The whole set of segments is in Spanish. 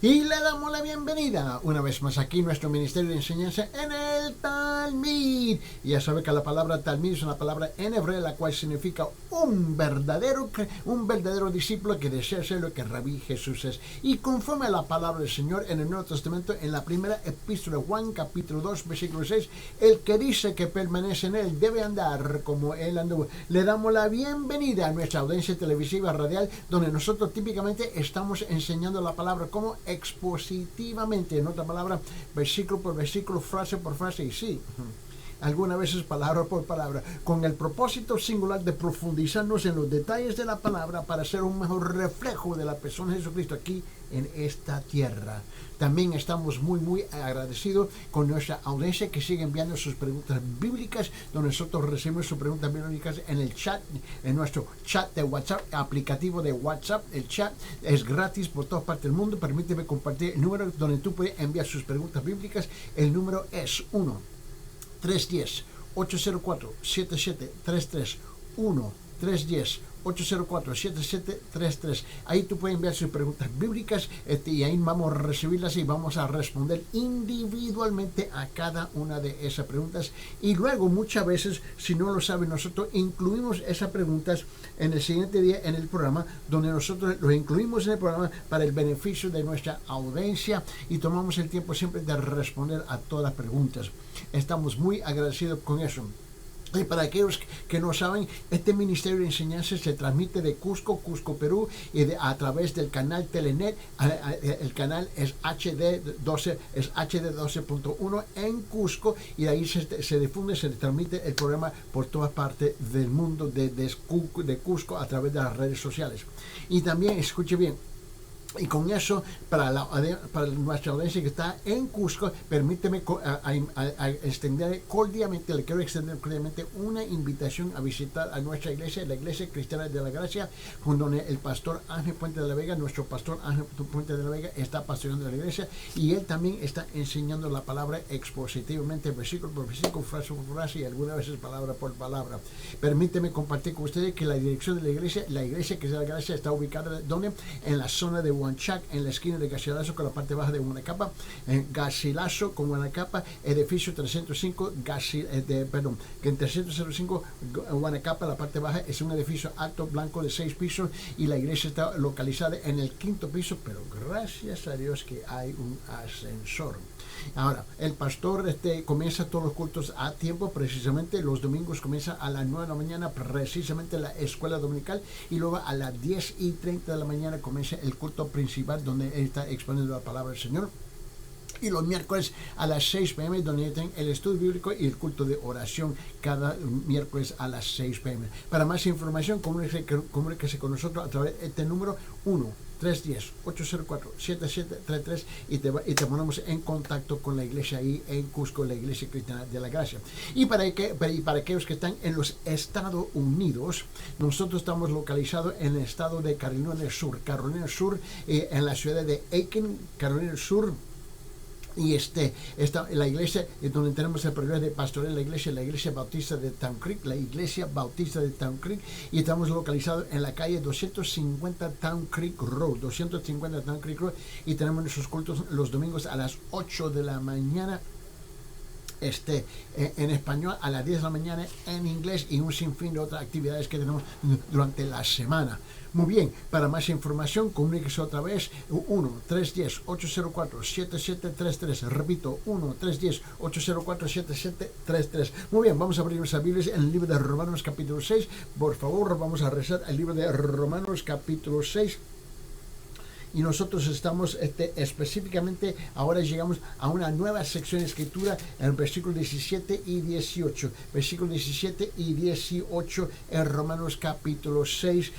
Y le damos la bienvenida una vez más aquí nuestro Ministerio de Enseñanza en el Talmid. Y ya sabe que la palabra Talmid es una palabra en hebreo, la cual significa un verdadero discípulo que desea ser lo que Rabí Jesús es. Y conforme a la palabra del Señor en el Nuevo Testamento, en la primera epístola de Juan, capítulo 2, versículo 6, el que dice que permanece en él debe andar como él anduvo. Le damos la bienvenida a nuestra audiencia televisiva radial, donde nosotros típicamente estamos enseñando la palabra como expositivamente, en otra palabra, versículo por versículo, frase por frase, y sí, algunas veces palabra por palabra, con el propósito singular de profundizarnos en los detalles de la palabra para ser un mejor reflejo de la persona de Jesucristo aquí en esta tierra. También estamos muy agradecidos con nuestra audiencia que sigue enviando sus preguntas bíblicas, donde nosotros recibimos sus preguntas bíblicas en el chat, en nuestro chat de WhatsApp, aplicativo de WhatsApp. El chat es gratis por todas partes del mundo. Permíteme compartir el número donde tú puedes enviar sus preguntas bíblicas. El número es 1-310-804-7733, 1-310-804-7733. Ahí tú puedes enviar sus preguntas bíblicas y ahí vamos a recibirlas y vamos a responder individualmente a cada una de esas preguntas. Y luego muchas veces, si no lo saben, nosotros incluimos esas preguntas en el siguiente día en el programa, donde nosotros los incluimos en el programa para el beneficio de nuestra audiencia y tomamos el tiempo siempre de responder a todas las preguntas. Estamos muy agradecidos con eso. Y para aquellos que no saben, este Ministerio de Enseñanza se transmite de Cusco, Perú, y a través del canal Telenet. El canal es HD12, es HD12.1 en Cusco, y de ahí se difunde, se transmite el programa por todas partes del mundo de Cusco a través de las redes sociales. Y también, escuche bien, y con eso, para nuestra audiencia que está en Cusco, permíteme extender cordialmente, le quiero extender cordialmente una invitación a visitar a nuestra iglesia, la Iglesia Cristiana de la Gracia, donde el pastor Ángel Puente de la Vega, nuestro pastor Ángel Puente de la Vega, está pastoreando la iglesia, y él también está enseñando la palabra expositivamente, versículo por versículo, frase por frase, y algunas veces palabra por palabra. Permíteme compartir con ustedes que la dirección de la Iglesia Cristiana de la Gracia, está ubicada donde, en la zona de Huanchac, en la esquina de Garcilaso con la parte baja de Huanacapa, en Garcilaso con Huanacapa, edificio 305, que en 305 Huanacapa, la parte baja, es un edificio alto, blanco, de 6 pisos, y la iglesia está localizada en el 5º piso, pero gracias a Dios que hay un ascensor. Ahora, el pastor comienza todos los cultos a tiempo, precisamente los domingos comienza a las 9 de la mañana, precisamente la escuela dominical, y luego a las 10:30 de la mañana comienza el culto principal, donde él está exponiendo la palabra del Señor. Y los miércoles a las 6 p.m. donde tienen el estudio bíblico y el culto de oración cada miércoles a las 6 p.m. Para más información, comuníquese con nosotros a través de este número 1-310-804-7733 y te ponemos en contacto con la iglesia ahí en Cusco, la Iglesia Cristiana de la Gracia. Y para aquellos que están en los Estados Unidos, nosotros estamos localizados en el estado de Carolina del Sur, en la ciudad de Aiken, Carolina del Sur. Y la iglesia donde tenemos el programa de pastoral, la iglesia bautista de Town Creek, y estamos localizados en la calle 250 Town Creek Road, y tenemos nuestros cultos los domingos a las 8 de la mañana, en español, a las 10 de la mañana en inglés, y un sinfín de otras actividades que tenemos durante la semana. Muy bien, para más información, comuníquese otra vez, 1-310-804-7733. Repito, 1-310-804-7733. Muy bien, vamos a abrir nuestras Biblias en el libro de Romanos capítulo 6. Por favor, vamos a rezar el libro de Romanos capítulo 6. Y nosotros estamos específicamente, ahora llegamos a una nueva sección de escritura, en el versículo 17 y 18. Versículo 17 y 18 en Romanos capítulo 6.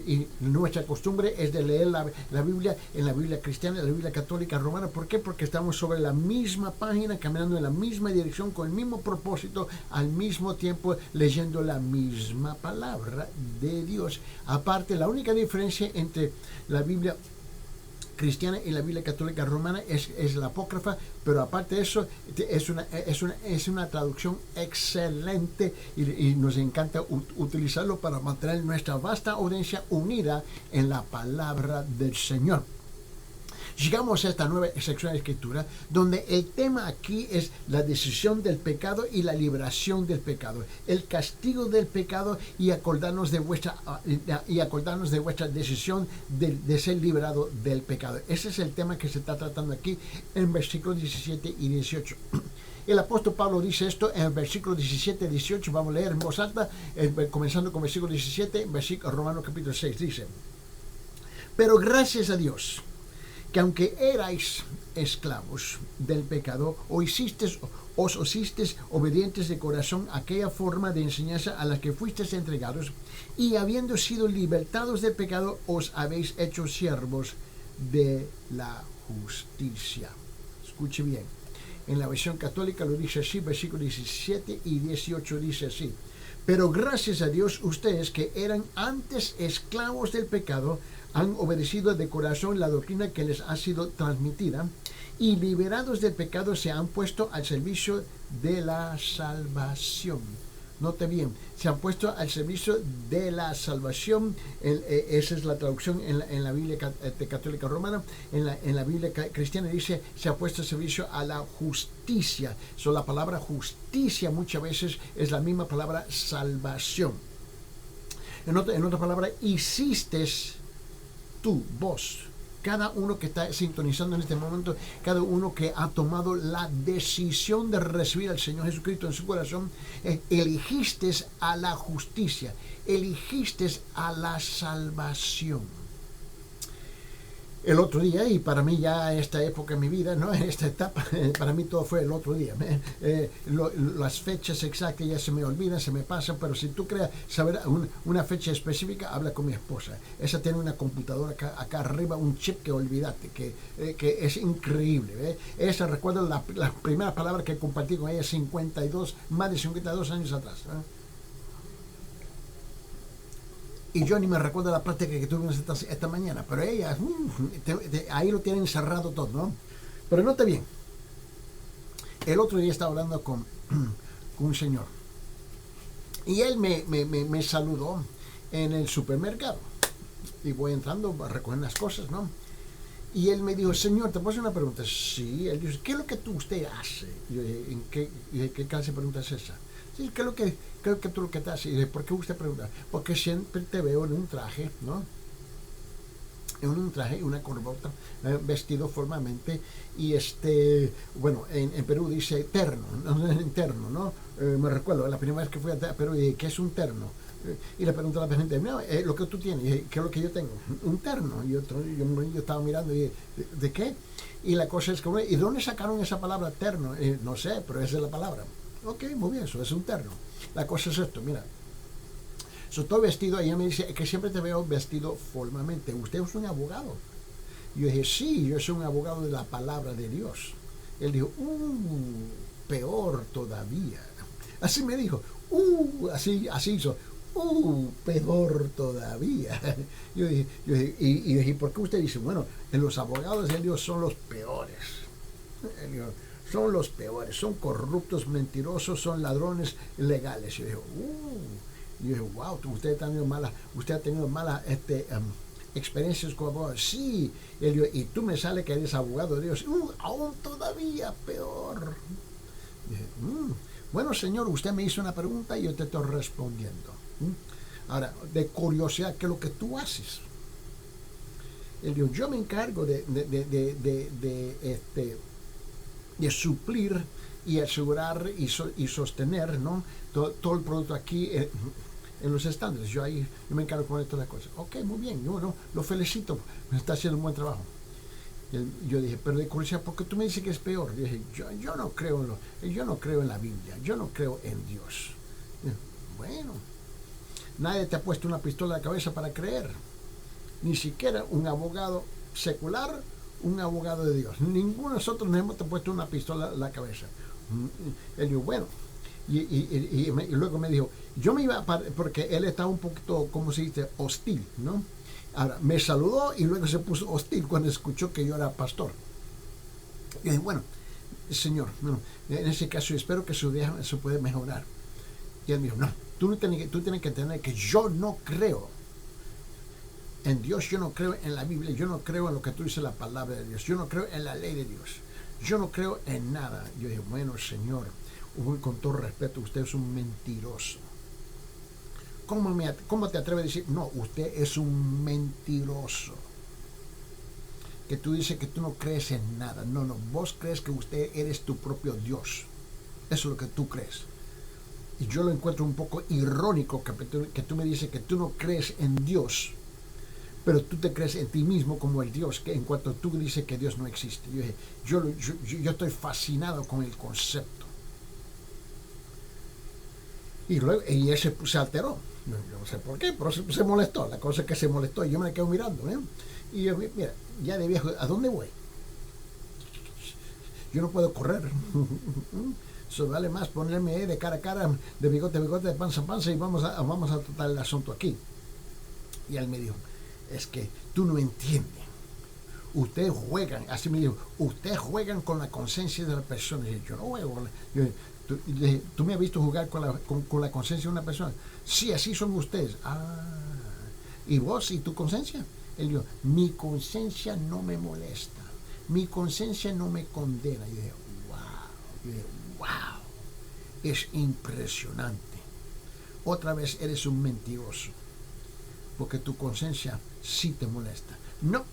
Y nuestra costumbre es de leer la Biblia en la Biblia cristiana, la Biblia católica romana. ¿Por qué? Porque estamos sobre la misma página, caminando en la misma dirección, con el mismo propósito, al mismo tiempo leyendo la misma palabra de Dios. Aparte, la única diferencia entre la Biblia cristiana y la Biblia católica romana es la apócrifa, pero aparte de eso es una traducción excelente, y nos encanta utilizarlo para mantener nuestra vasta audiencia unida en la palabra del Señor. llegamos a esta nueva sección de escritura donde el tema aquí es la decisión del pecado y la liberación del pecado, el castigo del pecado y acordarnos de vuestra decisión de ser liberado del pecado. Ese es el tema que se está tratando aquí en versículos 17 y 18. El apóstol Pablo dice esto en el versículo 17 y 18. Vamos a leer en voz alta, comenzando con versículo 17, Romanos capítulo 6, dice: pero gracias a Dios, que aunque erais esclavos del pecado, os hicisteis obedientes de corazón a aquella forma de enseñanza a la que fuisteis entregados, y habiendo sido libertados del pecado, os habéis hecho siervos de la justicia. Escuche bien. En la versión católica lo dice así, versículos 17 y 18 dice así: pero gracias a Dios, ustedes que eran antes esclavos del pecado, han obedecido de corazón la doctrina que les ha sido transmitida, y liberados del pecado se han puesto al servicio de la salvación. Note bien, se han puesto al servicio de la salvación. Esa es la traducción en la Biblia católica romana. En la Biblia cristiana dice: se ha puesto al servicio a la justicia. La palabra justicia muchas veces es la misma palabra salvación. En otra palabra, hiciste tú, vos, cada uno que está sintonizando en este momento, cada uno que ha tomado la decisión de recibir al Señor Jesucristo en su corazón, elegiste a la justicia, elegiste a la salvación. El otro día, y para mí ya esta época en mi vida, ¿no? Esta etapa, para mí todo fue el otro día. Las fechas exactas ya se me olvidan, se me pasan, pero si tú creas saber una fecha específica, habla con mi esposa. Esa tiene una computadora acá arriba, un chip que olvídate, que es increíble. Esa, recuerdo la primera palabra que compartí con ella más de 52 años atrás. Y yo ni me recuerdo la práctica que tuvimos esta mañana, pero ella, ahí lo tienen encerrado todo, ¿no? Pero note bien, el otro día estaba hablando con un señor, y él me saludó en el supermercado, y voy entrando a recoger las cosas, ¿no? Y él me dijo: señor, ¿te puedo hacer una pregunta? Sí. Él dice: ¿qué es lo que usted hace? Y yo dije: ¿qué clase de pregunta es esa? Sí, ¿qué es lo que tú lo que te haces? Y dije: ¿por qué usted pregunta? Porque siempre te veo en un traje, ¿no? En un traje, una corbata, vestido formalmente, y bueno, en Perú dice terno, ¿no? Me recuerdo, la primera vez que fui a Perú, dije: ¿qué es un terno? Y le pregunto a la gente: no, lo que tú tienes. Y dije: ¿qué es lo que yo tengo? Un terno. Y yo estaba mirando y dije: ¿de qué? Y la cosa es que, ¿y dónde sacaron esa palabra terno? No sé, pero esa es la palabra. Ok, muy bien, eso es un terno. La cosa es esto, mira. Estoy vestido, ella me dice: que siempre te veo vestido formalmente. ¿Usted es un abogado? Y yo dije: sí, yo soy un abogado de la palabra de Dios. Él dijo: peor todavía. Así me dijo, así hizo, peor todavía. Yo dije, ¿por qué usted dice? Bueno, los abogados de Dios son los peores. Él dijo: son los peores, son corruptos, mentirosos, son ladrones legales. Yo dije, wow, usted ha tenido malas experiencias con abogados. Sí. Y él dijo: y tú me sale que eres abogado de Dios. Aún todavía peor. Dije: bueno, señor, usted me hizo una pregunta y yo te estoy respondiendo. Ahora, de curiosidad, ¿qué es lo que tú haces? Él dijo: yo me encargo de suplir y asegurar y sostener, ¿no? todo el producto aquí en los estándares. Yo me encargo con todas las cosas. Ok, muy bien, yo lo felicito, me está haciendo un buen trabajo. Yo dije: pero de curiosidad, ¿por qué tú me dices que es peor? Yo dije: yo no creo en la Biblia, yo no creo en Dios. Bueno, nadie te ha puesto una pistola a la cabeza para creer, ni siquiera un abogado secular, un abogado de Dios. Ninguno de nosotros nos hemos puesto una pistola a la cabeza. Él dijo: bueno, y luego me dijo, yo me iba porque él estaba un poquito, como se dice, hostil, ¿no? Ahora, me saludó y luego se puso hostil cuando escuchó que yo era pastor. Y dije: bueno, señor, no, en ese caso espero que su vida se puede mejorar. Y él me dijo: no, tú tienes que entender que yo no creo en Dios, yo no creo en la Biblia, yo no creo en lo que tú dices la palabra de Dios, yo no creo en la ley de Dios, yo no creo en nada. Yo dije, bueno, Señor, con todo respeto, usted es un mentiroso. ¿Cómo te atreves a decir, no, usted es un mentiroso? Que tú dices que tú no crees en nada. No, vos crees que usted eres tu propio Dios. Eso es lo que tú crees. Y yo lo encuentro un poco irónico que tú me dices que tú no crees en Dios, pero tú te crees en ti mismo como el Dios, que en cuanto tú dices que Dios no existe. Yo estoy fascinado con el concepto. Y luego él se alteró. Yo no sé por qué, pero se molestó. La cosa es que se molestó y yo me la quedo mirando. Y yo, mira, ya de viejo, ¿a dónde voy? Yo no puedo correr. Eso vale más ponerme de cara a cara, de bigote a bigote, de panza a panza, y vamos a tratar el asunto aquí. Y él me dijo, es que tú no entiendes. Ustedes juegan, así me dijo, ustedes juegan con la conciencia de la persona. Y yo no juego. ¿Tú me has visto jugar con la conciencia de una persona? Sí, así son ustedes. ¿Y vos y tu conciencia? Él dijo, mi conciencia no me molesta, mi conciencia no me condena. Y yo dije, wow, es impresionante. Otra vez eres un mentiroso, porque tu conciencia sí te molesta. No,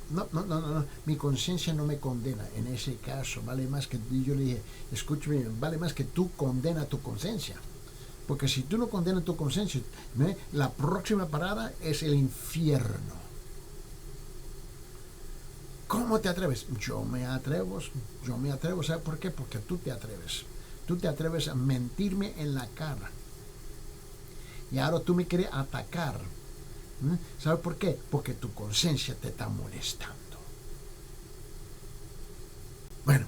mi conciencia no me condena. En ese caso, vale más que, yo le dije, escúchame, vale más que tú condenas tu conciencia. Porque si tú no condenas tu conciencia, la próxima parada es el infierno. ¿Cómo te atreves? Yo me atrevo, ¿sabes por qué? Porque tú te atreves. Tú te atreves a mentirme en la cara. Y ahora tú me quieres atacar. ¿Sabes por qué? Porque tu conciencia te está molestando. Bueno.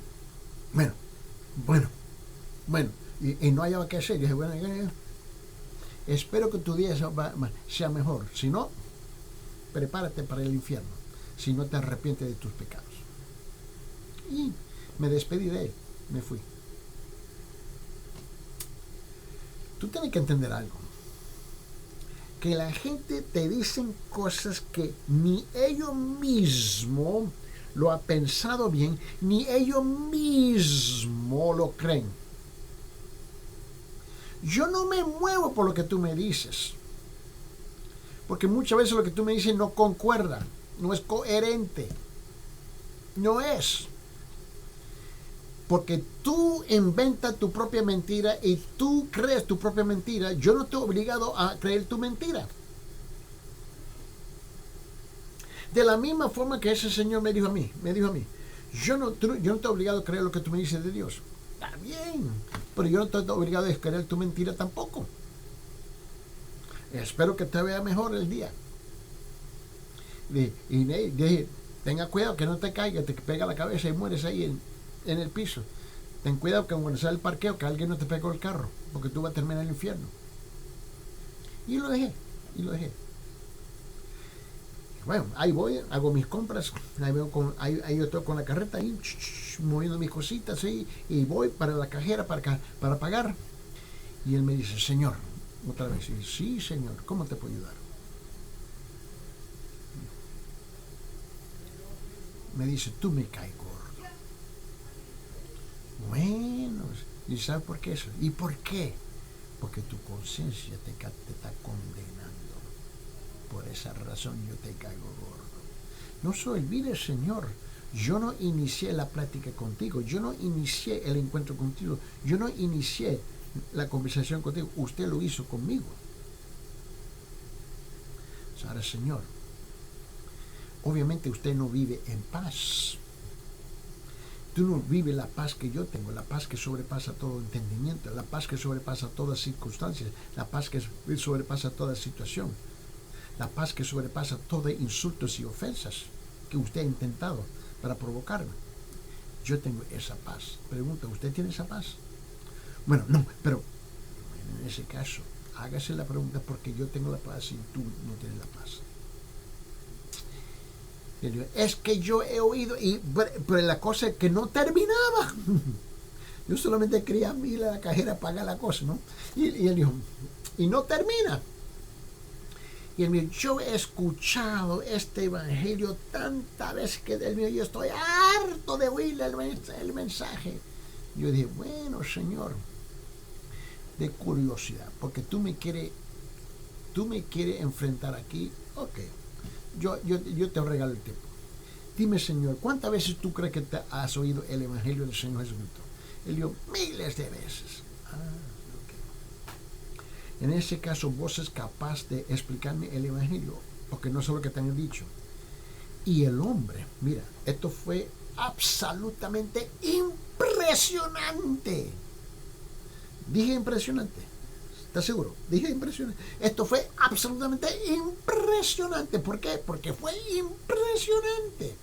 Y no hallaba qué hacer. Dije, bueno, espero que tu día sea mejor. Si no, prepárate para el infierno. Si no te arrepientes de tus pecados. Y me despedí de él. Me fui. Tú tienes que entender algo. Que la gente te dicen cosas que ni ellos mismos lo han pensado bien, ni ellos mismos lo creen. Yo no me muevo por lo que tú me dices, porque muchas veces lo que tú me dices no concuerda, no es coherente, no es. Porque tú inventas tu propia mentira y tú crees tu propia mentira. Yo no estoy obligado a creer tu mentira. De la misma forma que ese señor me dijo a mí, yo no estoy obligado a creer lo que tú me dices de Dios. Está bien, pero yo no estoy obligado a creer tu mentira tampoco. Espero que te vea mejor el día. Y tenga cuidado que no te caiga, te pega la cabeza y mueres ahí en el piso. Ten cuidado que cuando sale el parqueo que alguien no te pegó el carro, porque tú vas a terminar en el infierno. Y lo dejé. Bueno, ahí voy, hago mis compras, ahí yo estoy con la carreta ahí, moviendo mis cositas ahí, y voy para la cajera para pagar. Y él me dice, señor, otra vez, y sí, señor, ¿cómo te puedo ayudar? Me dice, tú me caes gordo. Bueno, ¿y sabes por qué eso? ¿Y por qué? Porque tu conciencia te está condenando. Por esa razón yo te caigo gordo. No se olvide, Señor, yo no inicié la plática contigo, yo no inicié el encuentro contigo, yo no inicié la conversación contigo, usted lo hizo conmigo. Ahora, Señor, obviamente usted no vive en paz. Tú no vives la paz que yo tengo, la paz que sobrepasa todo entendimiento, la paz que sobrepasa todas circunstancias, la paz que sobrepasa toda situación, la paz que sobrepasa todos insultos y ofensas que usted ha intentado para provocarme. Yo tengo esa paz. Pregunta, ¿usted tiene esa paz? Bueno, no, pero en ese caso, hágase la pregunta porque yo tengo la paz y tú no tienes la paz. Es que yo he oído, pero la cosa es que no terminaba. Yo solamente quería ir a la cajera a pagar la cosa, ¿no? Y él dijo, y no termina. Y el mío, yo he escuchado este evangelio tantas veces que del mío yo estoy harto de oír el mensaje. Yo dije, bueno, Señor, de curiosidad, porque tú me quieres enfrentar aquí. Ok, yo te regalo el tiempo. Dime, Señor, ¿cuántas veces tú crees que te has oído el evangelio del Señor Jesucristo? Él dijo, miles de veces. En ese caso, vos es capaz de explicarme el evangelio, porque no sé lo que te han dicho. Y el hombre, mira, esto fue absolutamente impresionante. Dije impresionante. ¿Estás seguro? Dije impresionante. Esto fue absolutamente impresionante. ¿Por qué? Porque fue impresionante.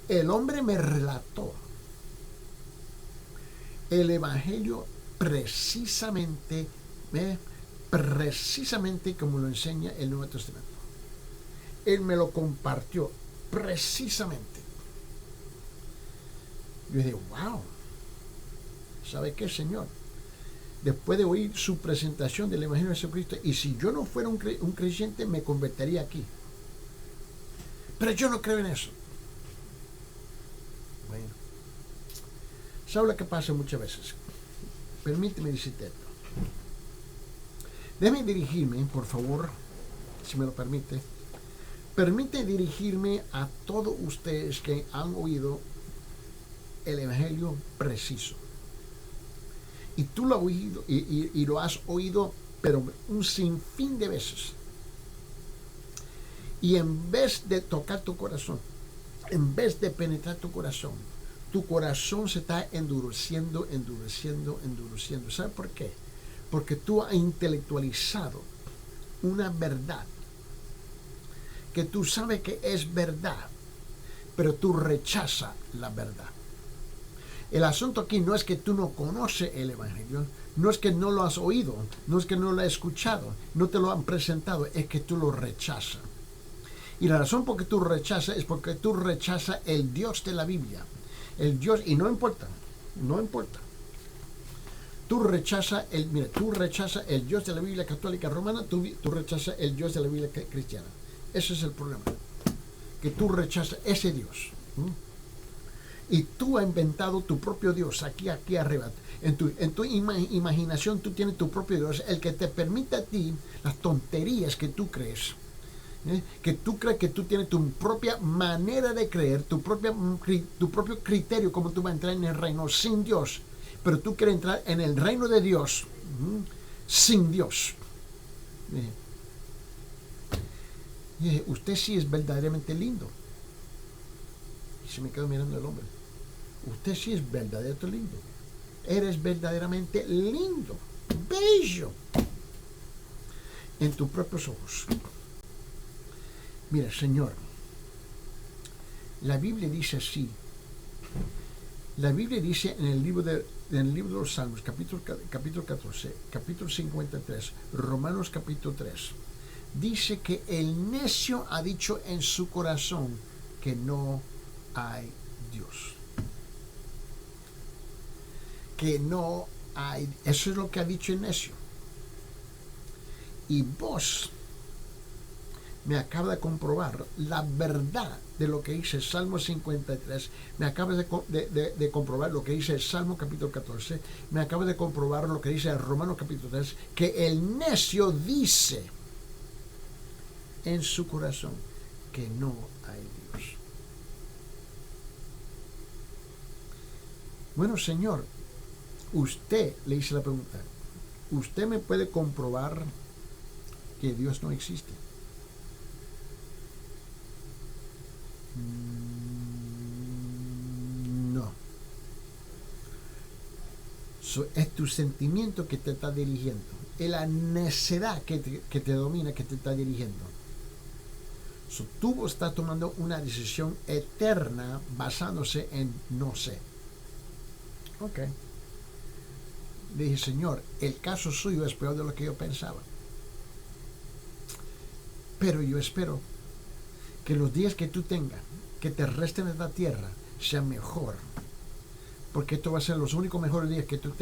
El hombre me relató el evangelio precisamente como lo enseña el Nuevo Testamento. Él me lo compartió precisamente. Yo dije, wow, ¿sabe qué, Señor? Después de oír su presentación del Evangelio de Jesucristo, y si yo no fuera un creyente, me convertiría aquí. Pero yo no creo en eso. Bueno, ¿sabe lo que pasa muchas veces? Permíteme decirte esto. Déjame dirigirme, por favor, si me lo permite. Permite dirigirme a todos ustedes que han oído el Evangelio preciso. Y tú lo has oído, y lo has oído, pero un sinfín de veces. Y en vez de tocar tu corazón, en vez de penetrar tu corazón se está endureciendo. ¿Sabe por qué? Porque tú has intelectualizado una verdad que tú sabes que es verdad, pero tú rechazas la verdad. El asunto aquí no es que tú no conoces el Evangelio, no es que no lo has oído, no es que no lo has escuchado, no te lo han presentado, es que tú lo rechazas. Y la razón por que tú rechazas es porque tú rechazas el Dios de la Biblia. El Dios, y no importa. Tú rechazas el Dios de la Biblia católica romana, tú rechazas el Dios de la Biblia cristiana. Ese es el problema. Que tú rechazas ese Dios. Y tú has inventado tu propio Dios aquí arriba. En tu imaginación tú tienes tu propio Dios, el que te permite a ti las tonterías que tú crees. Que tú crees que tú tienes tu propia manera de creer, tu propio criterio, como tú vas a entrar en el reino sin Dios. Pero tú quieres entrar en el reino de Dios sin Dios. Usted sí es verdaderamente lindo. Y se me quedó mirando el hombre. Usted sí es verdaderamente lindo. Eres verdaderamente lindo, bello, en tus propios ojos. Mira, Señor, la Biblia dice así. La Biblia dice en el libro de los Salmos, capítulo 14, capítulo 53, Romanos capítulo 3, dice que el necio ha dicho en su corazón que no hay Dios. Que no hay. Eso es lo que ha dicho el necio. Y vos me acaba de comprobar la verdad de lo que dice el Salmo 53, me acaba de comprobar lo que dice el Salmo capítulo 14, me acaba de comprobar lo que dice el Romanos capítulo 3, que el necio dice en su corazón que no hay Dios. Bueno, Señor, usted le hice la pregunta, ¿usted me puede comprobar que Dios no existe? No. Es tu sentimiento que te está dirigiendo. Es la necedad que te domina, que te está dirigiendo. Tú estás tomando una decisión eterna basándose en no sé. Ok. Le dije, Señor, el caso suyo es peor de lo que yo pensaba. Pero yo espero que los días que tú tengas, que te resten en esta tierra, sean mejor. Porque esto va a ser los únicos mejores días que tú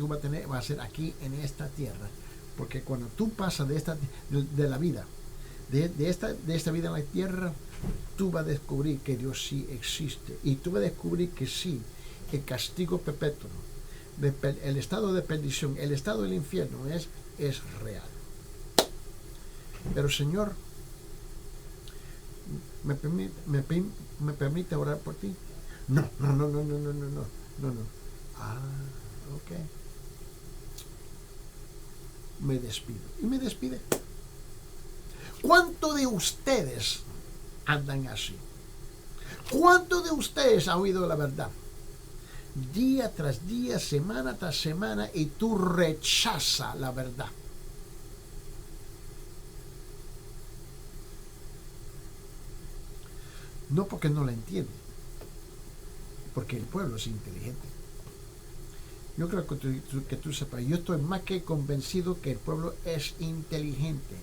vas a tener, va a ser aquí en esta tierra. Porque cuando tú pasas de la vida, de esta vida en la tierra, tú vas a descubrir que Dios sí existe. Y tú vas a descubrir que sí, el castigo perpetuo, el estado de perdición, el estado del infierno es real. Pero Señor, ¿me permite orar por ti? No. Ah, ok. Me despido. Y me despide. ¿Cuántos de ustedes andan así? ¿Cuántos de ustedes han oído la verdad? Día tras día, semana tras semana, y tú rechazas la verdad. No porque no la entiende, porque el pueblo es inteligente. Yo creo que tú sepas, yo estoy más que convencido que el pueblo es inteligente.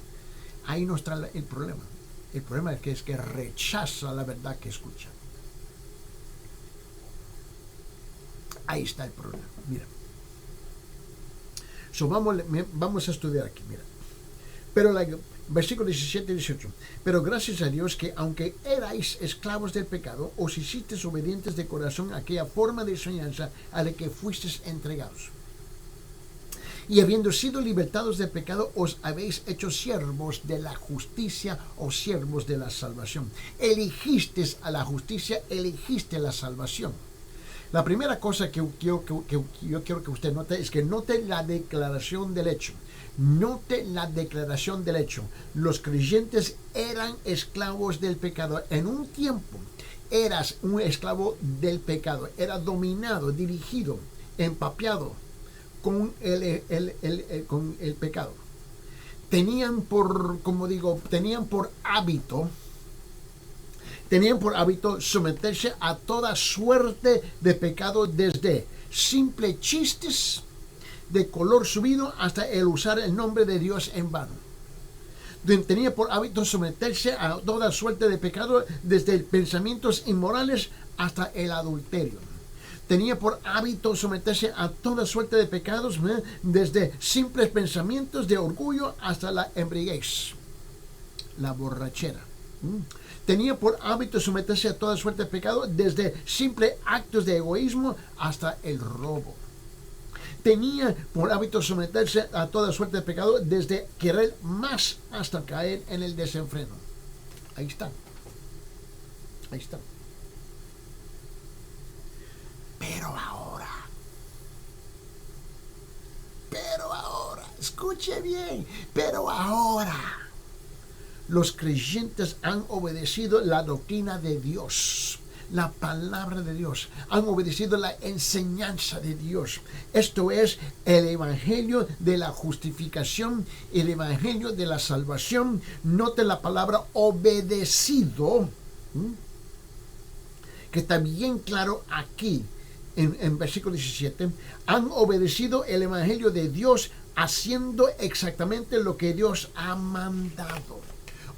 Ahí no está el problema. El problema es que rechaza la verdad que escucha. Ahí está el problema. Mira. Vamos a estudiar aquí, mira. Pero versículo 17 y 18. Pero gracias a Dios que aunque erais esclavos del pecado, os hicisteis obedientes de corazón a aquella forma de enseñanza a la que fuisteis entregados. Y habiendo sido libertados del pecado, os habéis hecho siervos de la justicia o siervos de la salvación. Elegisteis a la justicia, elegiste la salvación. La primera cosa que yo quiero que usted note es que note la declaración del hecho. Note la declaración del hecho. Los creyentes eran esclavos del pecado. En un tiempo eras un esclavo del pecado. Era dominado, dirigido, empapeado con el pecado. Tenían por hábito someterse a toda suerte de pecado, desde simples chistes de color subido hasta el usar el nombre de Dios en vano. Tenía por hábito someterse a toda suerte de pecado, desde pensamientos inmorales hasta el adulterio. Tenía por hábito someterse a toda suerte de pecados, desde simples pensamientos de orgullo hasta la embriaguez, la borrachera. Tenía por hábito someterse a toda suerte de pecado, desde simples actos de egoísmo hasta el robo. Tenía por hábito someterse a toda suerte de pecado, desde querer más hasta caer en el desenfreno. Ahí está. Pero ahora, escuche bien, pero ahora los creyentes han obedecido la doctrina de Dios, la palabra de Dios, han obedecido la enseñanza de Dios. Esto es el evangelio de la justificación, el evangelio de la salvación. Note la palabra obedecido, que está bien claro aquí en versículo 17. Han obedecido el evangelio de Dios, haciendo exactamente lo que Dios ha mandado.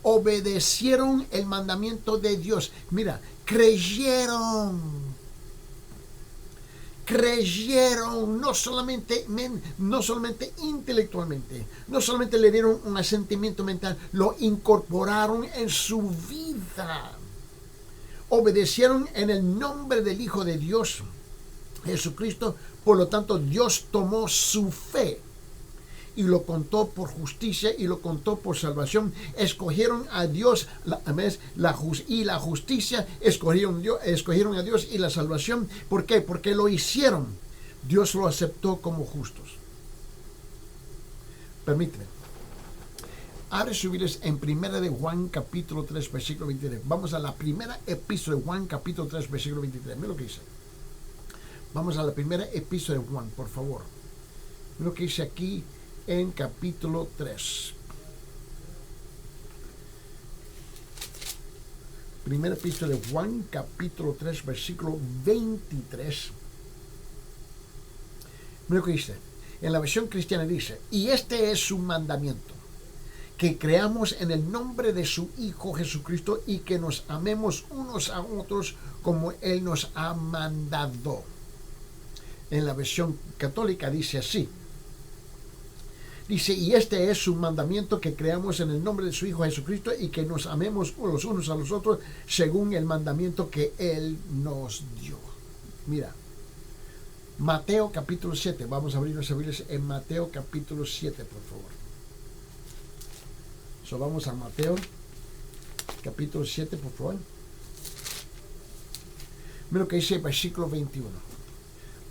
Obedecieron el mandamiento de Dios. Mira, creyeron, no solamente intelectualmente, no solamente le dieron un asentimiento mental, lo incorporaron en su vida. Obedecieron en el nombre del Hijo de Dios, Jesucristo. Por lo tanto, Dios tomó su fe y lo contó por justicia y lo contó por salvación. Escogieron a Dios y la justicia, escogieron a Dios y la salvación. ¿Por qué? Porque lo hicieron. Dios lo aceptó como justos. Permíteme. Abre sus Biblias en Primera de Juan capítulo 3 versículo 23. Vamos a la primera epístola de Juan capítulo 3 versículo 23. Mira lo que dice. Vamos a la primera epístola de Juan, por favor. Mira lo que dice aquí en capítulo 3. Primera epístola de Juan capítulo 3 versículo 23. Mira lo que dice. En la versión cristiana dice: y este es su mandamiento, que creamos en el nombre de su Hijo Jesucristo y que nos amemos unos a otros como Él nos ha mandado. En la versión católica dice así: Dice, y este es su mandamiento, que creamos en el nombre de su Hijo Jesucristo y que nos amemos los unos a los otros según el mandamiento que Él nos dio. Mira, Mateo capítulo 7, vamos a abrir nuestras Biblias en Mateo capítulo 7, por favor. Vamos a Mateo capítulo 7, por favor. Mira lo que dice el versículo 21.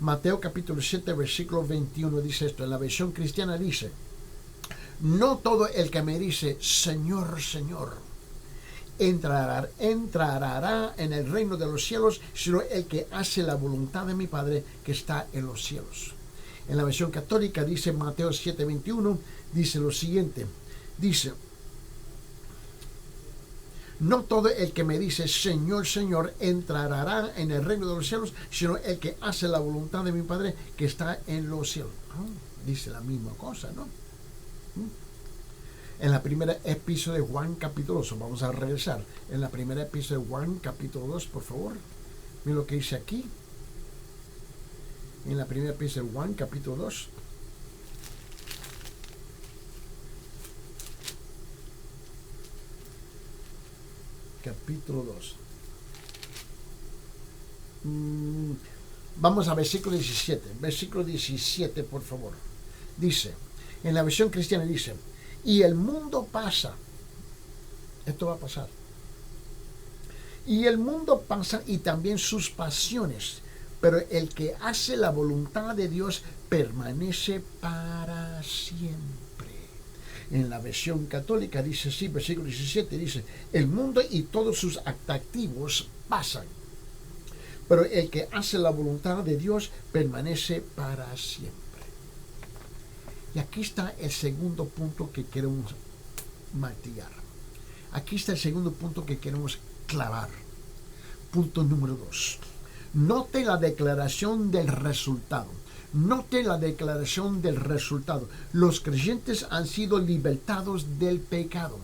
Mateo capítulo 7, versículo 21 dice esto. En la versión cristiana dice: no todo el que me dice Señor, Señor, entrará en el reino de los cielos, sino el que hace la voluntad de mi Padre que está en los cielos. En la versión católica dice Mateo 7, 21, dice lo siguiente. Dice: no todo el que me dice Señor, Señor, entrará en el reino de los cielos, sino el que hace la voluntad de mi Padre que está en los cielos. Dice la misma cosa, ¿no? En la primera epístola de Juan capítulo 2, vamos a regresar. En la primera epístola de Juan capítulo 2, por favor. Mira lo que dice aquí. En la primera epístola de Juan capítulo 2. Capítulo 2. Vamos a versículo 17. Versículo 17, por favor. Dice, en la versión cristiana dice: y el mundo pasa. Esto va a pasar. Y el mundo pasa y también sus pasiones. Pero el que hace la voluntad de Dios permanece para siempre. En la versión católica dice así, versículo 17, dice: el mundo y todos sus atractivos pasan, pero el que hace la voluntad de Dios permanece para siempre. Y aquí está el segundo punto que queremos martillar. Aquí está el segundo punto que queremos clavar. Punto número 2. Note la declaración del resultado. Note la declaración del resultado. Los creyentes han sido libertados del pecado.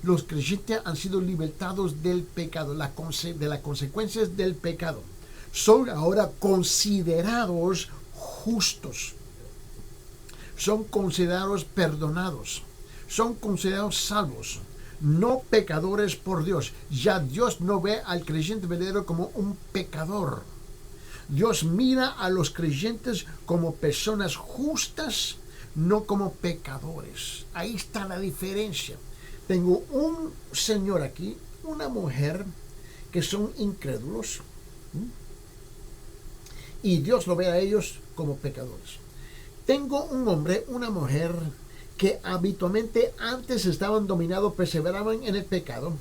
Los creyentes han sido libertados del pecado, de las consecuencias del pecado. Son ahora considerados justos. Son considerados perdonados. Son considerados salvos. No pecadores por Dios. Ya Dios no ve al creyente verdadero como un pecador. Dios mira a los creyentes como personas justas, no como pecadores. Ahí está la diferencia. Tengo un señor aquí, una mujer, que son incrédulos, y Dios lo ve a ellos como pecadores. Tengo un hombre, una mujer, que habitualmente antes estaban dominados, perseveraban en el pecado,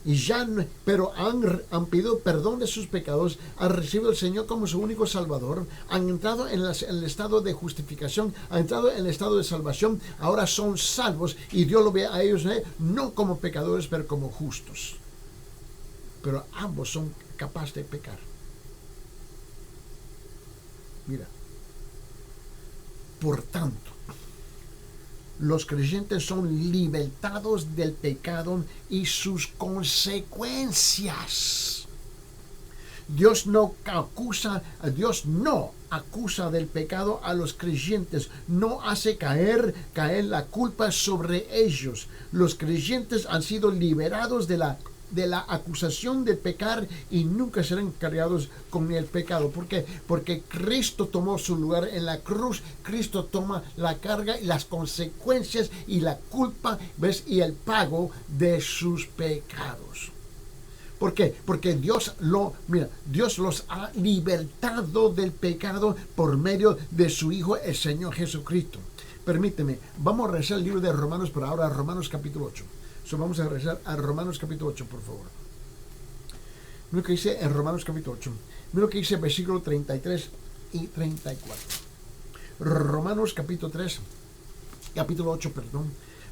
y ya pero han pedido perdón de sus pecados, han recibido al Señor como su único Salvador, han entrado en el estado de justificación, han entrado en el estado de salvación, ahora son salvos y Dios lo ve a ellos no como pecadores, pero como justos. Pero ambos son capaces de pecar. Mira, por tanto, los creyentes son libertados del pecado y sus consecuencias. Dios no acusa del pecado a los creyentes, no hace caer la culpa sobre ellos. Los creyentes han sido liberados de la acusación de pecar y nunca serán cargados con el pecado. ¿Por qué? Porque Cristo tomó su lugar en la cruz. Cristo toma la carga y las consecuencias y la culpa, ¿ves? Y el pago de sus pecados. ¿Por qué? Porque Dios los ha libertado del pecado por medio de su Hijo, el Señor Jesucristo. Permíteme, vamos a rezar el libro de Romanos, pero ahora Romanos capítulo 8. Vamos a regresar a Romanos capítulo 8, por favor. Mira lo que dice en Romanos capítulo 8. Mira lo que dice versículo 33 y 34. Romanos capítulo 8,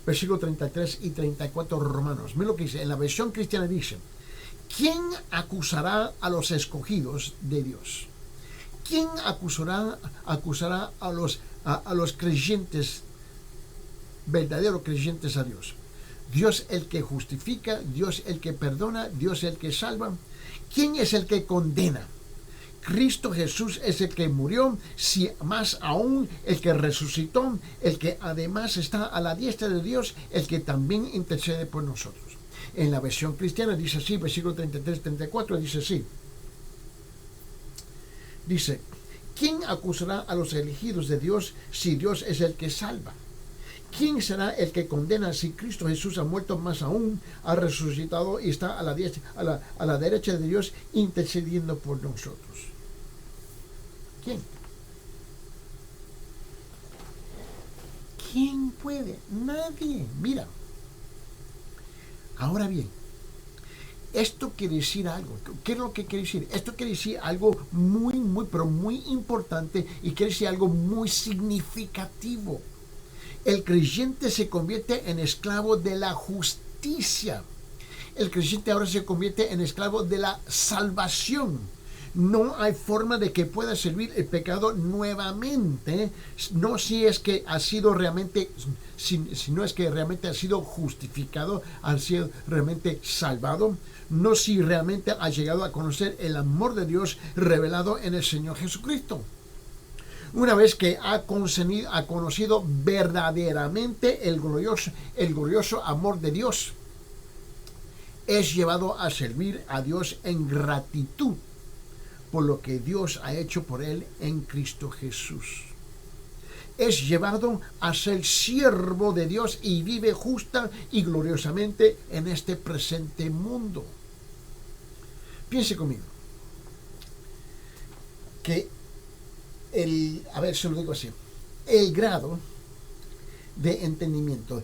versículo 33 y 34 Romanos. Mira lo que dice. En la versión cristiana dice: ¿quién acusará a los escogidos de Dios? ¿Quién acusará a los creyentes, verdaderos creyentes a Dios? Dios el que justifica, Dios el que perdona, Dios el que salva. ¿Quién es el que condena? Cristo Jesús es el que murió, si más aún el que resucitó, el que además está a la diestra de Dios, el que también intercede por nosotros. En la versión cristiana dice así, versículo 33-34, dice así. Dice, ¿quién acusará a los elegidos de Dios si Dios es el que salva? ¿Quién será el que condena si Cristo Jesús ha muerto, más aún ha resucitado y está a la derecha de Dios intercediendo por nosotros? ¿Quién? ¿Quién puede? Nadie. Mira. Ahora bien, esto quiere decir algo. ¿Qué es lo que quiere decir? Esto quiere decir algo pero muy importante, y quiere decir algo muy significativo. El creyente se convierte en esclavo de la justicia. El creyente ahora se convierte en esclavo de la salvación. No hay forma de que pueda servir el pecado nuevamente, no si es que ha sido realmente, si no es que realmente ha sido justificado, ha sido realmente salvado, no si realmente ha llegado a conocer el amor de Dios revelado en el Señor Jesucristo. Una vez que ha conocido verdaderamente el glorioso amor de Dios, es llevado a servir a Dios en gratitud por lo que Dios ha hecho por él en Cristo Jesús. Es llevado a ser siervo de Dios y vive justa y gloriosamente en este presente mundo. Piense conmigo que a ver si lo digo así, el grado de entendimiento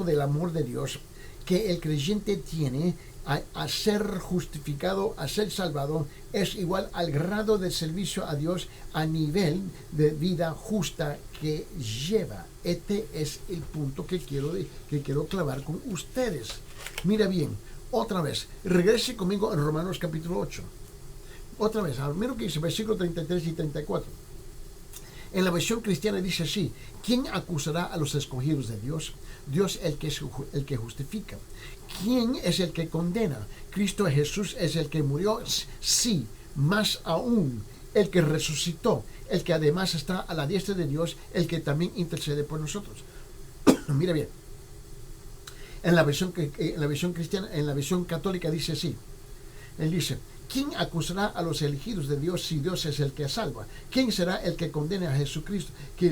del amor de Dios que el creyente tiene a ser justificado, a ser salvado, es igual al grado de servicio a Dios a nivel de vida justa que lleva. Este es el punto que quiero clavar con ustedes. Mira bien, otra vez, regrese conmigo en Romanos capítulo 8. Otra vez, mira lo que dice, versículos 33 y 34. En la versión cristiana dice así: ¿quién acusará a los escogidos de Dios? Dios el que justifica. ¿Quién es el que condena? Cristo Jesús es el que murió, sí, más aún el que resucitó, el que además está a la diestra de Dios, el que también intercede por nosotros. Mira bien, en la versión cristiana, en la versión católica dice así. Él dice: ¿quién acusará a los elegidos de Dios si Dios es el que salva? ¿Quién será el que condene a Jesucristo? Que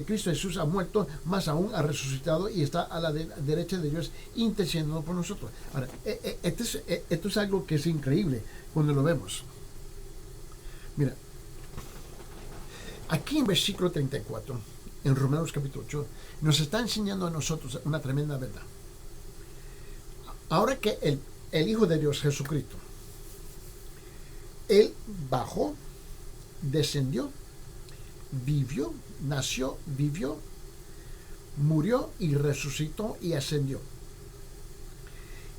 Cristo Jesús ha muerto, más aún ha resucitado y está a la derecha de Dios intercediendo por nosotros. Ahora, esto es algo que es increíble cuando lo vemos. Mira, aquí en versículo 34, en Romanos capítulo 8, nos está enseñando a nosotros una tremenda verdad. Ahora que el Hijo de Dios, Jesucristo, Él bajó, descendió, vivió, nació, vivió, murió y resucitó y ascendió.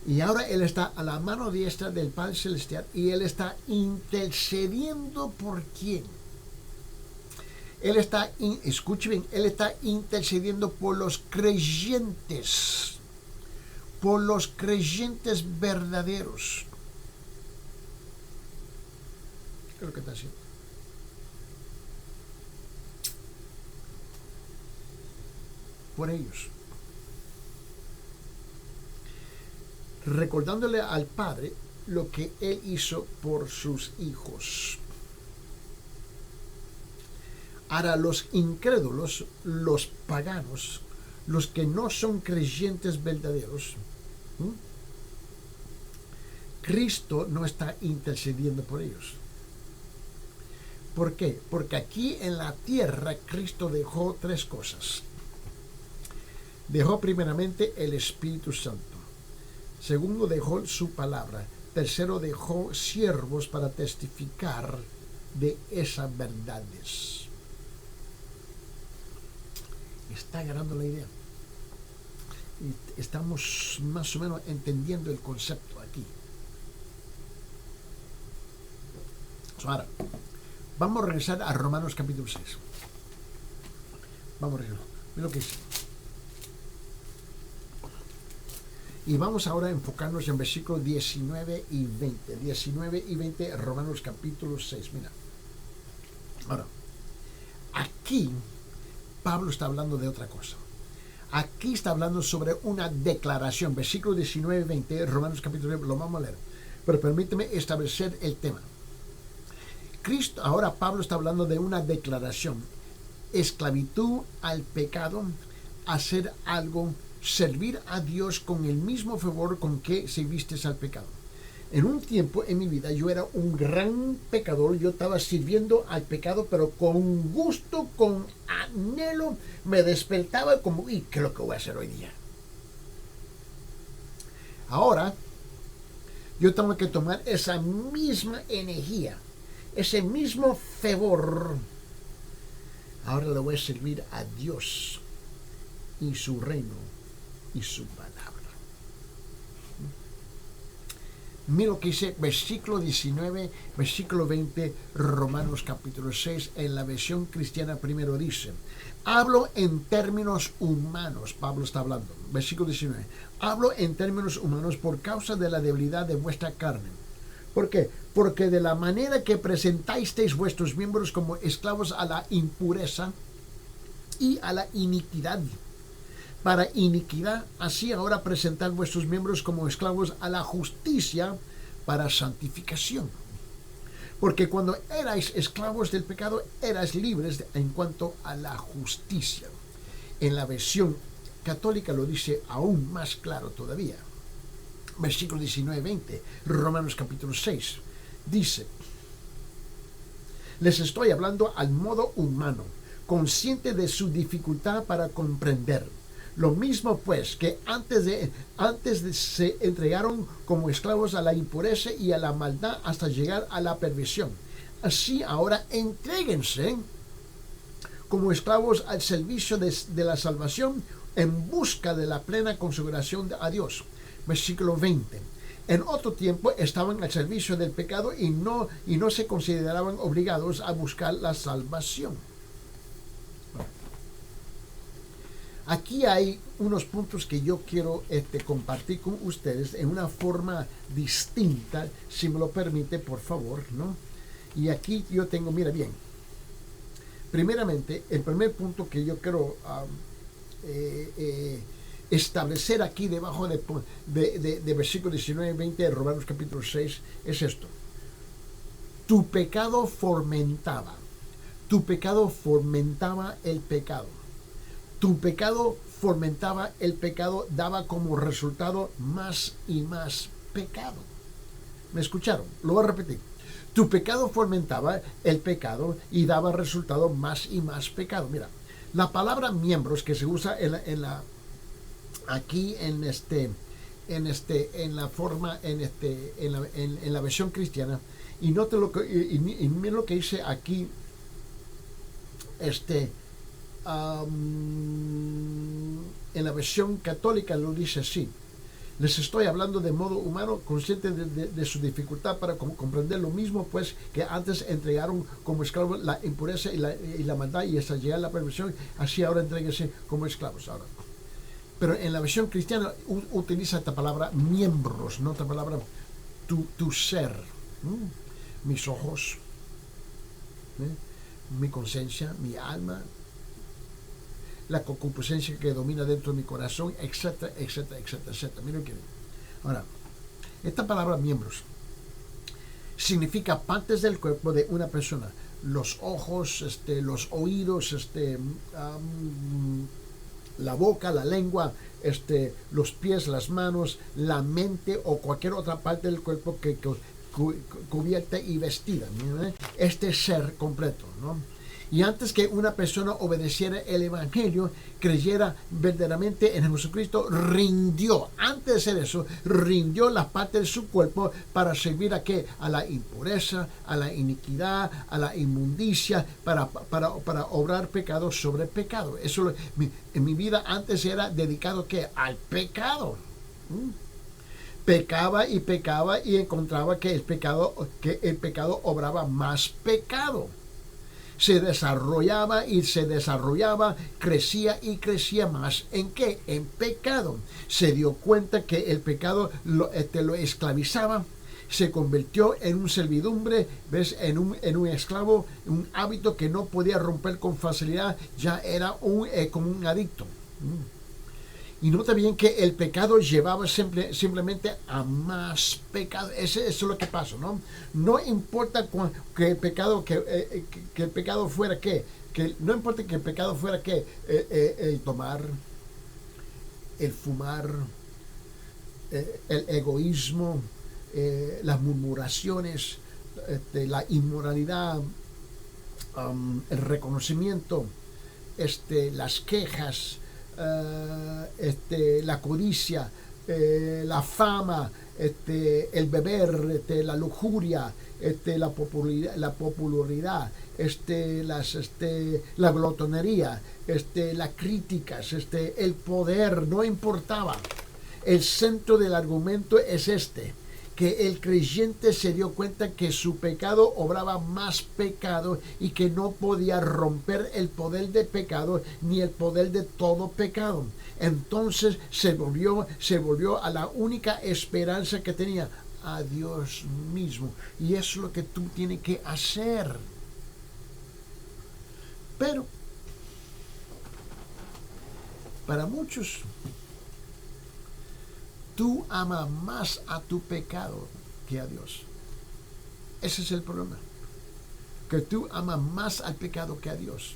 Y ahora Él está a la mano diestra del Padre Celestial y Él está intercediendo por ¿quién? Él está, escuche bien, Él está intercediendo por los creyentes verdaderos. ¿Qué es lo que está haciendo? Por ellos. Recordándole al Padre lo que Él hizo por sus hijos. Ahora los incrédulos, los paganos, los que no son creyentes verdaderos, Cristo no está intercediendo por ellos. ¿Por qué? Porque aquí en la tierra Cristo dejó tres cosas. Dejó primeramente el Espíritu Santo. Segundo, dejó su palabra. Tercero, dejó siervos para testificar de esas verdades. Está agarrando la idea. Y estamos más o menos entendiendo el concepto aquí. Ahora, vamos a regresar a Romanos capítulo 6. Vamos a regresar. Mira lo que dice. Y vamos ahora a enfocarnos en versículos 19 y 20. 19 y 20, Romanos capítulo 6. Mira. Ahora, aquí Pablo está hablando de otra cosa. Aquí está hablando sobre una declaración. Versículos 19 y 20, Romanos capítulo 6, lo vamos a leer. Pero permíteme establecer el tema. Ahora Pablo está hablando de una declaración. Esclavitud al pecado, hacer algo, servir a Dios con el mismo fervor con que serviste al pecado. En un tiempo en mi vida yo era un gran pecador, yo estaba sirviendo al pecado, pero con gusto, con anhelo, me despertaba como, ¿y qué es lo que voy a hacer hoy día? Ahora, yo tengo que tomar esa misma energía, ese mismo fervor. Ahora le voy a servir a Dios y su reino y su palabra. Mira lo que dice versículo 19, versículo 20, Romanos capítulo 6, en la versión cristiana primero dice, hablo en términos humanos, Pablo está hablando, versículo 19, hablo en términos humanos por causa de la debilidad de vuestra carne. ¿Por qué? Porque de la manera que presentasteis vuestros miembros como esclavos a la impureza y a la iniquidad, para iniquidad, así ahora presentad vuestros miembros como esclavos a la justicia para santificación. Porque cuando erais esclavos del pecado, erais libres en cuanto a la justicia. En la versión católica lo dice aún más claro todavía. Versículo 19-20, Romanos capítulo 6, dice, les estoy hablando al modo humano, consciente de su dificultad para comprender. Lo mismo pues que antes de se entregaron como esclavos a la impureza y a la maldad hasta llegar a la perversión. Así ahora entréguense como esclavos al servicio de la salvación en busca de la plena consagración a Dios. Versículo 20. En otro tiempo estaban al servicio del pecado y no se consideraban obligados a buscar la salvación. Aquí hay unos puntos que yo quiero compartir con ustedes en una forma distinta, si me lo permite, por favor, ¿no? Y aquí yo tengo, mira bien, primeramente, el primer punto que yo quiero establecer aquí debajo de versículo 19-20 de Romanos capítulo 6 es esto. Tu pecado fomentaba el pecado. Tu pecado fomentaba el pecado, daba como resultado más y más pecado. ¿Me escucharon? Lo voy a repetir. Tu pecado fomentaba el pecado y daba resultado más y más pecado. Mira, la palabra miembros que se usa en la versión cristiana, y note lo que y miren lo que dice aquí en la versión católica lo dice así. Les estoy hablando de modo humano, consciente de su dificultad para comprender lo mismo, pues que antes entregaron como esclavos la impureza y la maldad y hasta llegar a la perversión, así ahora entréguense como esclavos. Ahora, pero en la versión cristiana utiliza esta palabra miembros, no esta palabra tu ser, mis ojos, mi conciencia, mi alma, la concupiscencia que domina dentro de mi corazón, etcétera, etcétera, etcétera, etcétera. Miren que ahora, esta palabra miembros significa partes del cuerpo de una persona, los ojos, los oídos, la boca, la lengua, los pies, las manos, la mente o cualquier otra parte del cuerpo que cubierta y vestida, ¿no? Este ser completo, ¿no? Y antes que una persona obedeciera el evangelio, creyera verdaderamente en Jesucristo, rindió, antes de hacer eso, rindió la parte de su cuerpo para servir a qué, a la impureza, a la iniquidad, a la inmundicia, para obrar pecado sobre pecado. Eso en mi vida antes era dedicado ¿qué? Al pecado. Pecaba y encontraba que el pecado obraba más pecado. se desarrollaba y se desarrollaba, crecía y crecía más. ¿En qué? En pecado. Se dio cuenta que el pecado lo esclavizaba, se convirtió en un servidumbre, ¿ves? En un esclavo, un hábito que no podía romper con facilidad, ya era como un adicto. Y nota bien que el pecado llevaba simplemente a más pecado. Eso es lo que pasa, ¿no? No importa que el pecado, que el pecado fuera qué, que no importa que el pecado fuera qué, el tomar, el fumar, el egoísmo, las murmuraciones, la inmoralidad, el reconocimiento, las quejas, la codicia, la fama, el beber, la lujuria, la popularidad, la glotonería, las críticas, el poder, no importaba. El centro del argumento es que el creyente se dio cuenta que su pecado obraba más pecado y que no podía romper el poder de pecado ni el poder de todo pecado. Entonces se volvió a la única esperanza que tenía, a Dios mismo. Y eso es lo que tú tienes que hacer. Pero para muchos, tú amas más a tu pecado que a Dios. Ese es el problema. Que tú amas más al pecado que a Dios.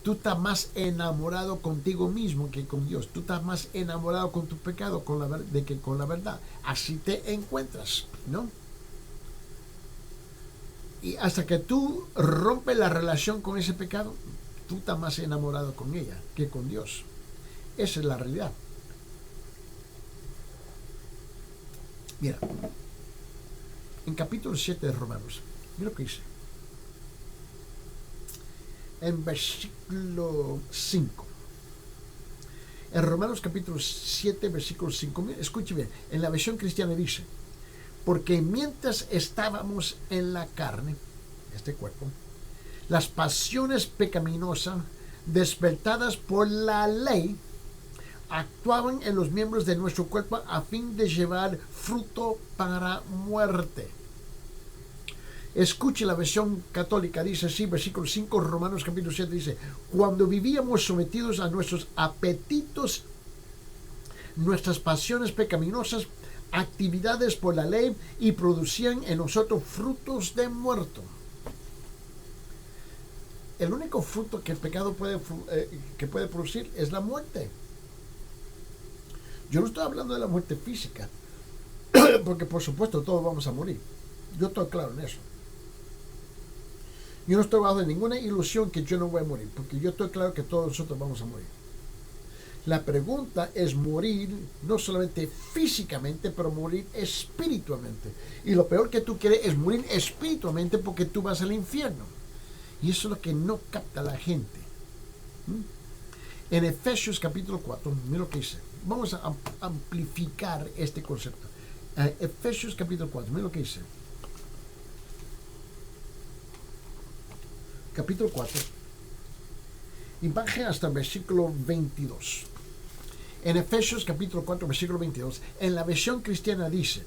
Tú estás más enamorado contigo mismo que con Dios. Tú estás más enamorado con tu pecado que con la verdad. Así te encuentras, ¿no? Y hasta que tú rompes la relación con ese pecado, tú estás más enamorado con ella que con Dios. Esa es la realidad. Mira, en capítulo 7 de Romanos, mira lo que dice. En versículo 5. En Romanos capítulo 7, versículo 5. Escuche bien, en la versión cristiana dice: porque mientras estábamos en la carne, este cuerpo, las pasiones pecaminosas despertadas por la ley actuaban en los miembros de nuestro cuerpo a fin de llevar fruto para muerte. Escuche la versión católica, dice así, versículo 5, Romanos capítulo 7, dice: cuando vivíamos sometidos a nuestros apetitos, nuestras pasiones pecaminosas, actividades por la ley, y producían en nosotros frutos de muerto. El único fruto que el pecado puede producir es la muerte. Yo no estoy hablando de la muerte física, porque por supuesto todos vamos a morir. Yo estoy claro en eso. Yo no estoy bajo de ninguna ilusión que yo no voy a morir, porque yo estoy claro que todos nosotros vamos a morir. La pregunta es morir no solamente físicamente, pero morir espiritualmente. Y lo peor que tú quieres es morir espiritualmente, porque tú vas al infierno. Y eso es lo que no capta la gente. En Efesios capítulo 4, mira lo que dice. Vamos a amplificar este concepto. Efesios capítulo 4, mira lo que dice. Capítulo 4. Y baje hasta el versículo 22. En Efesios capítulo 4, versículo 22, en la versión cristiana dice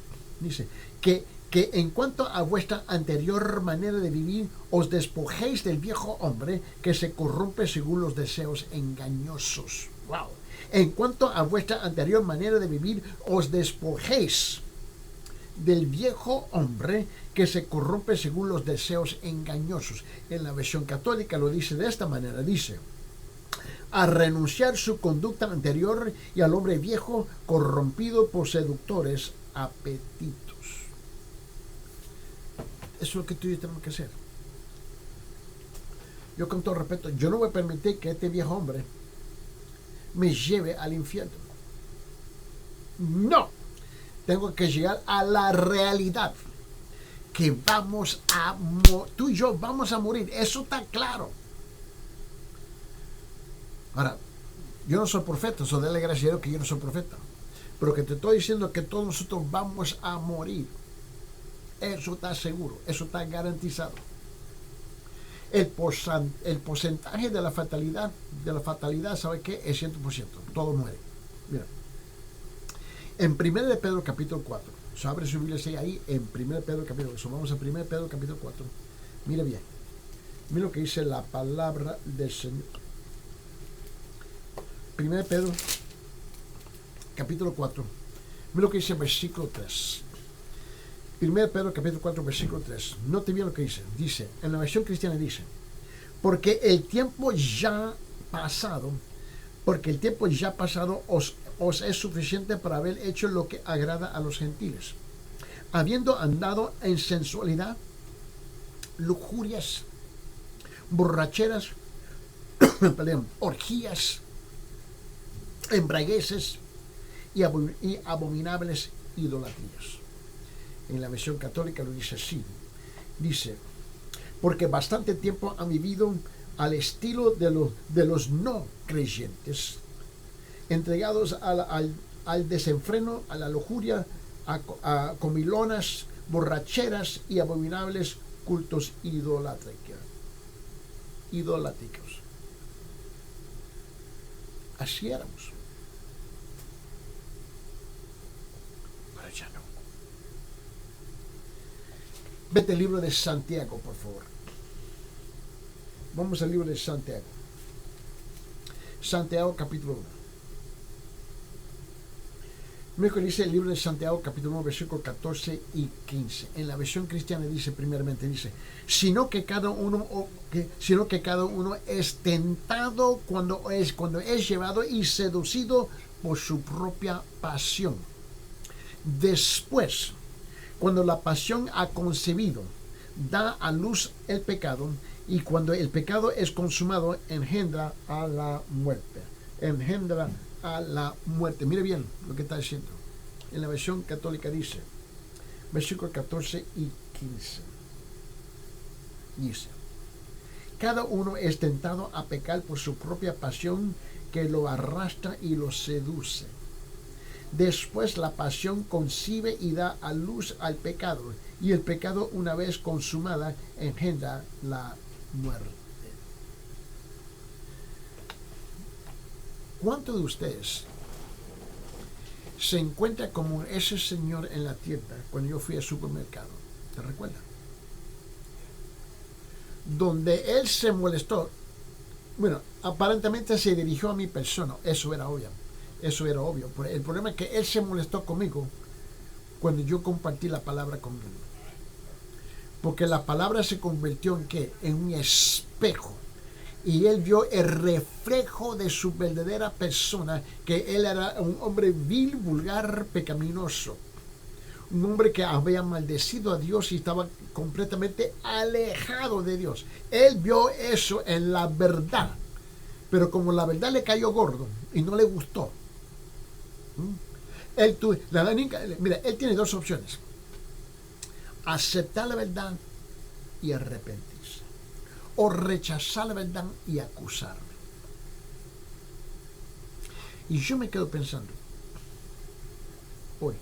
que en cuanto a vuestra anterior manera de vivir, os despojéis del viejo hombre que se corrompe según los deseos engañosos. ¡Wow! En cuanto a vuestra anterior manera de vivir, os despojéis del viejo hombre que se corrompe según los deseos engañosos. En la versión católica lo dice de esta manera, dice: a renunciar su conducta anterior y al hombre viejo corrompido por seductores apetitos. Eso es lo que tú y yo tenemos que hacer. Yo, con todo respeto, yo no voy a permitir que este viejo hombre me lleve al infierno. No. Tengo que llegar a la realidad que tú y yo vamos a morir. Eso está claro. Ahora, yo no soy profeta, so dale gracias a Dios que yo no soy profeta. Pero que te estoy diciendo que todos nosotros vamos a morir. Eso está seguro, eso está garantizado. el porcentaje de la fatalidad, ¿sabe qué? Es 100%. Todo muere. Mira. En 1 de Pedro capítulo 4. Se abre su Biblia ahí en 1 de Pedro capítulo 4. Vamos a 1 de Pedro capítulo 4. Mira bien. Mira lo que dice la palabra del Señor. 1 de Pedro capítulo 4. Mira lo que dice el versículo 3. 1 de Pedro capítulo 4 versículo 3. Note bien lo que dice. Dice, en la versión cristiana dice, porque el tiempo ya pasado os es suficiente para haber hecho lo que agrada a los gentiles, habiendo andado en sensualidad, lujurias, borracheras, orgías, embriagueces y abominables idolatrías. En la versión católica lo dice así. Dice, porque bastante tiempo han vivido al estilo de los no creyentes, entregados al desenfreno, a la lujuria, a comilonas, borracheras y abominables cultos idolátricos. Así éramos. Pero ya no. Vete al libro de Santiago, por favor. Vamos al libro de Santiago. Santiago capítulo 1. Mira lo que dice el libro de Santiago capítulo 1 versículos 14 y 15. En la versión cristiana dice primeramente, sino que cada uno es tentado cuando es llevado y seducido por su propia pasión. Después, cuando la pasión ha concebido, da a luz el pecado, y cuando el pecado es consumado, engendra a la muerte. Mire bien lo que está diciendo. En la versión católica dice, versículos 14 y 15. Dice, cada uno es tentado a pecar por su propia pasión que lo arrastra y lo seduce. Después la pasión concibe y da a luz al pecado, y el pecado, una vez consumada, engendra la muerte. ¿Cuántos de ustedes se encuentra como ese señor en la tienda cuando yo fui al supermercado? ¿Te recuerdas? Donde él se molestó. Bueno, aparentemente se dirigió a mi persona. Eso era obvio. El problema es que él se molestó conmigo cuando yo compartí la palabra conmigo. Porque la palabra se convirtió en ¿qué? En un espejo. Y él vio el reflejo de su verdadera persona, que él era un hombre vil, vulgar, pecaminoso. Un hombre que había maldecido a Dios y estaba completamente alejado de Dios. Él vio eso en la verdad. Pero como la verdad le cayó gordo y no le gustó, él tiene dos opciones: aceptar la verdad y arrepentirse, o rechazar la verdad y acusarme. Y yo me quedo pensando hoy,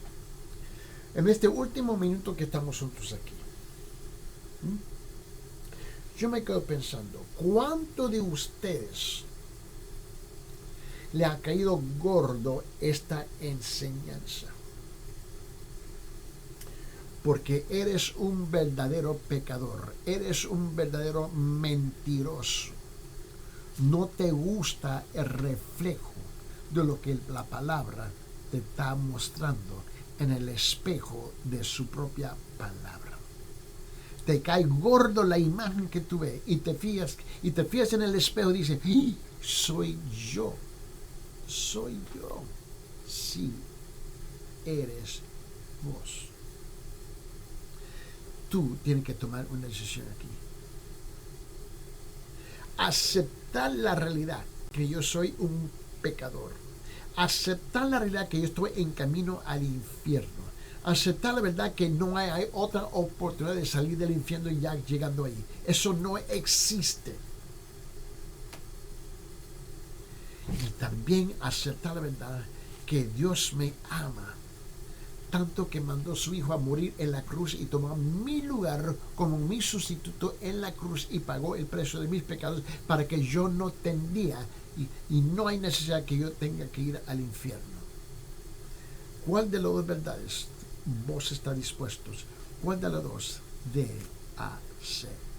en este último minuto que estamos juntos aquí, yo me quedo pensando, ¿cuánto de ustedes le ha caído gordo esta enseñanza? Porque eres un verdadero pecador, eres un verdadero mentiroso. No te gusta el reflejo de lo que la palabra te está mostrando en el espejo de su propia palabra. Te cae gordo la imagen que tú ves y te fijas en el espejo y dices, soy yo. Sí, eres vos. Tú tienes que tomar una decisión aquí. Aceptar la realidad que yo soy un pecador. Aceptar la realidad que yo estoy en camino al infierno. Aceptar la verdad que no hay otra oportunidad de salir del infierno y ya llegando ahí. Eso no existe. Y también aceptar la verdad que Dios me ama tanto que mandó a su Hijo a morir en la cruz y tomó mi lugar como mi sustituto en la cruz y pagó el precio de mis pecados para que yo no tendría y no hay necesidad que yo tenga que ir al infierno. ¿Cuál de las dos verdades vos está dispuestos? ¿Cuál de las dos de hacer?